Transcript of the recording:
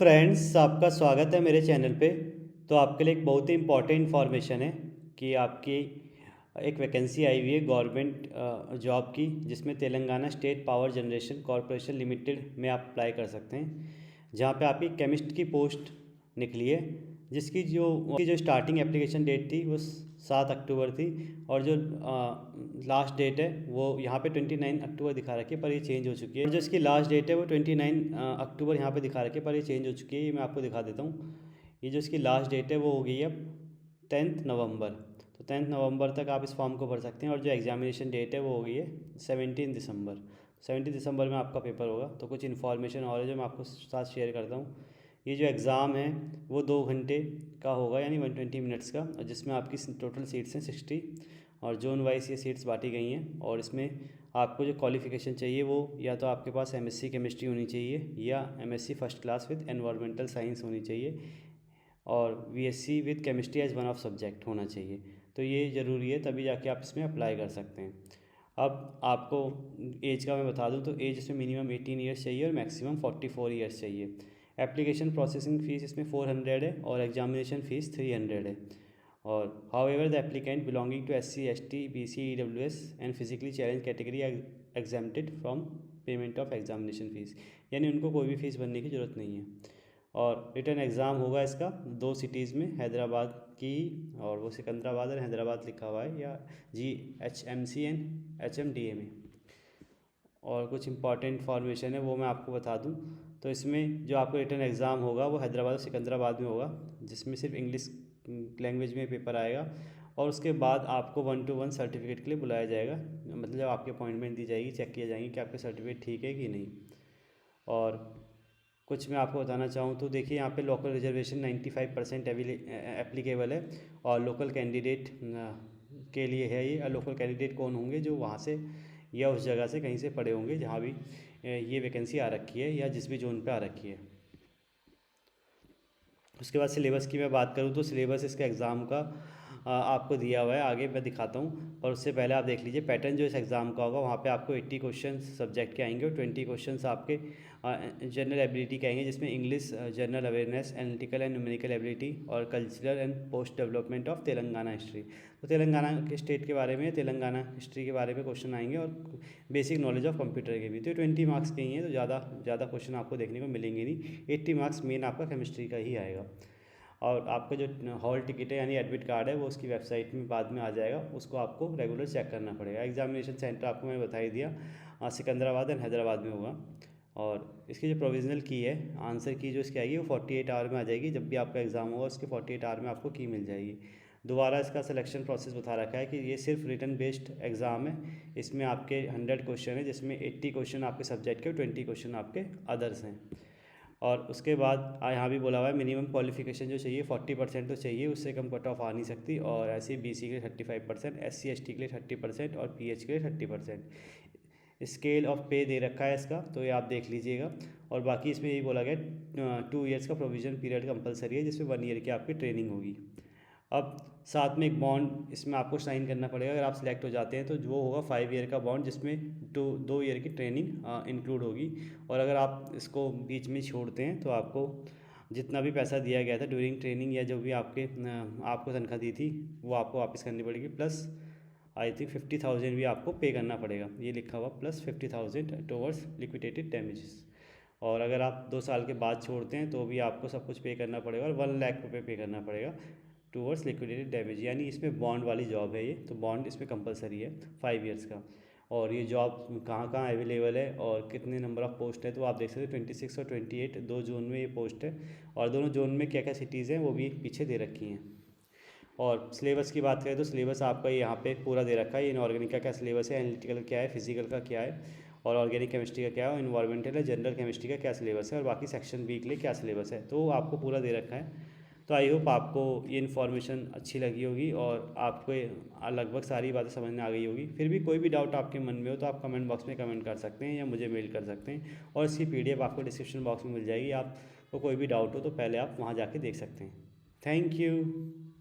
Friends, आपका स्वागत है मेरे चैनल पे। तो आपके लिए एक बहुत ही इम्पॉर्टेंट इन्फॉर्मेशन है कि आपकी एक वैकेंसी आई हुई है गवर्नमेंट जॉब की, जिसमें Telangana state power generation corporation limited में आप अप्लाई कर सकते हैं। जहाँ पे आपकी केमिस्ट की पोस्ट निकली है, जिसकी जो स्टार्टिंग एप्लीकेशन डेट थी वो 7 अक्टूबर थी। और जो लास्ट डेट है वो यहाँ पे 29 अक्टूबर दिखा रखी है, पर ये चेंज हो चुकी है। और जो इसकी लास्ट डेट है वो 29 अक्टूबर यहाँ पे दिखा रखी है, पर ये चेंज हो चुकी है। ये मैं आपको दिखा देता हूँ। ये जो इसकी लास्ट डेट है वो हो गई है 10 नवंबर। तो 10 नवंबर तक आप इस फॉर्म को भर सकते हैं। और जो एग्जामिनेशन डेट है वो हो गई है 17 दिसंबर। 17 दिसंबर में आपका पेपर होगा। तो कुछ इन्फॉर्मेशन और है जो मैं आपको साथ शेयर करता हूँ। ये जो एग्ज़ाम है वो 2 घंटे का होगा, यानी 120 मिनट्स का, और जिसमें आपकी टोटल सीट्स हैं 60। और जोन वाइज ये सीट्स बांटी गई हैं। और इसमें आपको जो क्वालिफ़िकेशन चाहिए वो या तो आपके पास एमएससी केमिस्ट्री होनी चाहिए, या MSc first class with environmental science होनी चाहिए, और BSc with chemistry as one of subject होना चाहिए। तो ये ज़रूरी है, तभी जाके आप इसमें अप्लाई कर सकते हैं। अब आपको एज का मैं बता दूं तो एज इसमें मिनिमम 18 ईयर्स चाहिए और मैक्सिमम 44 ईयर्स चाहिए। एप्लीकेशन प्रोसेसिंग फ़ीस इसमें 400 है और एग्जामिनेशन फ़ीस 300 है। और however the applicant belonging to SC ST BC EWS and physically challenge category exempted from payment of examination fees, यानी उनको कोई भी फ़ीस भरने की ज़रूरत नहीं है। और रिटर्न एग्ज़ाम होगा इसका 2 सिटीज़ में, हैदराबाद की, और वो सिकंदराबाद और हैदराबाद लिखा हुआ है, या GHMC एंड HMDA में। और कुछ इंपॉर्टेंट इन्फॉर्मेशन है वो मैं आपको बता दूं। तो इसमें जो आपको रिटर्न एग्ज़ाम होगा वो हैदराबाद और सिकंदराबाद में होगा, जिसमें सिर्फ इंग्लिश लैंग्वेज में पेपर आएगा। और उसके बाद आपको 1-to-1 सर्टिफिकेट के लिए बुलाया जाएगा, मतलब आपकी अपॉइंटमेंट दी जाएगी, चेक किया जाएंगे कि आपके सर्टिफिकेट ठीक है कि नहीं। और कुछ मैं आपको बताना चाहूँ तो देखिए, यहाँ पे लोकल रिजर्वेशन 95% एप्लीकेबल है। और लोकल कैंडिडेट के लिए है ये। लोकल कैंडिडेट कौन होंगे? जो वहाँ से या उस जगह से कहीं से पढ़े होंगे जहाँ भी ये वैकेंसी आ रखी है, या जिस भी जोन पे आ रखी है। उसके बाद सिलेबस की मैं बात करूँ तो सिलेबस इसके एग्ज़ाम का आपको दिया हुआ है, आगे मैं दिखाता हूँ। और उससे पहले आप देख लीजिए पैटर्न जो इस एग्ज़ाम का होगा। वहाँ पे आपको 80 क्वेश्चन सब्जेक्ट के आएंगे और 20 क्वेश्चन आपके जनरल एबिलिटी के आएंगे, जिसमें English, general awareness, analytical and numerical ability, और cultural and post development of Telangana history. तो तेलंगाना के स्टेट के बारे में, तेलंगाना हिस्ट्री के बारे में क्वेश्चन आएंगे, और बेसिक नॉलेज ऑफ कंप्यूटर के भी। तो 20 मार्क्स के ही हैं, तो ज़्यादा क्वेश्चन आपको देखने को मिलेंगे नहीं। 80 मार्क्स मेन आपका केमिस्ट्री का ही आएगा। और आपका जो हॉल टिकट है यानी एडमिट कार्ड है वो उसकी वेबसाइट में बाद में आ जाएगा, उसको आपको रेगुलर चेक करना पड़ेगा। एग्जामिनेशन सेंटर आपको मैंने बता ही दिया, सिकंदराबाद एंड हैदराबाद में होगा। और इसकी जो प्रोविजनल की है, आंसर की जो इसकी आएगी वो 48 आवर में आ जाएगी। जब भी आपका एग्ज़ाम होगा उसके 48 आवर में आपको की मिल जाएगी। दोबारा इसका सिलेक्शन प्रोसेस बता रखा है कि ये सिर्फ रिटन बेस्ड एग्ज़ाम है। इसमें आपके 100 क्वेश्चन है, जिसमें 80 क्वेश्चन आपके सब्जेक्ट के और 20 क्वेश्चन आपके अदर्स हैं। और उसके बाद यहाँ भी बोला हुआ है मिनिमम क्वालिफिकेशन जो चाहिए 40% तो चाहिए, उससे कम कट ऑफ आ नहीं सकती। और ऐसे BC के लिए 35%, SC ST के लिए 30% और PH के लिए 30%। स्केल ऑफ पे दे रखा है इसका, तो ये आप देख लीजिएगा। और बाकी इसमें यही बोला गया 2 ईयर्स का प्रोविजन पीरियड कंपलसरी है, जिसमें 1 ईयर की आपकी ट्रेनिंग होगी। अब साथ में एक बॉन्ड इसमें आपको साइन करना पड़ेगा अगर आप सिलेक्ट हो जाते हैं, तो वो होगा 5 ईयर का बॉन्ड, जिसमें 2 ईयर की ट्रेनिंग इंक्लूड होगी। और अगर आप इसको बीच में छोड़ते हैं तो आपको जितना भी पैसा दिया गया था ड्यूरिंग ट्रेनिंग, या जो भी आपको तनख्वाह दी थी, वो आपको वापस करनी पड़ेगी। प्लस आई थिंक 50,000 भी आपको पे करना पड़ेगा, ये लिखा हुआ, प्लस 50,000 टुवर्ड्स लिक्विडेटेड डैमेजेस। और अगर आप 2 साल के बाद छोड़ते हैं तो भी आपको सब कुछ पे करना पड़ेगा, और 1 लाख रुपये पे करना पड़ेगा टूवर्ड्स लिक्विडेटेड डैमेज। यानी इसमें बॉन्ड वाली जॉब है ये, तो बॉन्ड इसमें कंपलसरी है 5 ईयर्स का। और ये जॉब कहाँ कहाँ अवेलेबल है और कितने नंबर ऑफ़ पोस्ट है, तो आप देख सकते हैं 26 और 28 दो जोन में ये पोस्ट है। और दोनों जोन में क्या क्या सिटीज़ हैं वो भी पीछे दे रखी हैं। और सिलेबस की बात करें तो सिलेबस आपका यहाँ पे पूरा दे रखा है। इनऑर्गेनिक का क्या सिलेबस है, एनालिटिकल क्या है, फिजिकल का क्या है, और ऑर्गेनिक केमिस्ट्री का क्या है, और इन्वायरमेंटल है, जनरल केमिस्ट्री का क्या सिलेबस है, और बाकी सेक्शन बी के लिए क्या सिलेबस है, तो आपको पूरा दे रखा है। तो आई होप आपको ये इन्फॉर्मेशन अच्छी लगी होगी और आपको लगभग सारी बातें समझ में आ गई होगी। फिर भी कोई भी डाउट आपके मन में हो तो आप कमेंट बॉक्स में कमेंट कर सकते हैं या मुझे मेल कर सकते हैं, और इसकी PDF आपको डिस्क्रिप्शन बॉक्स में मिल जाएगी। आपको कोई भी डाउट हो तो पहले आप वहाँ जाके देख सकते हैं। Thank you.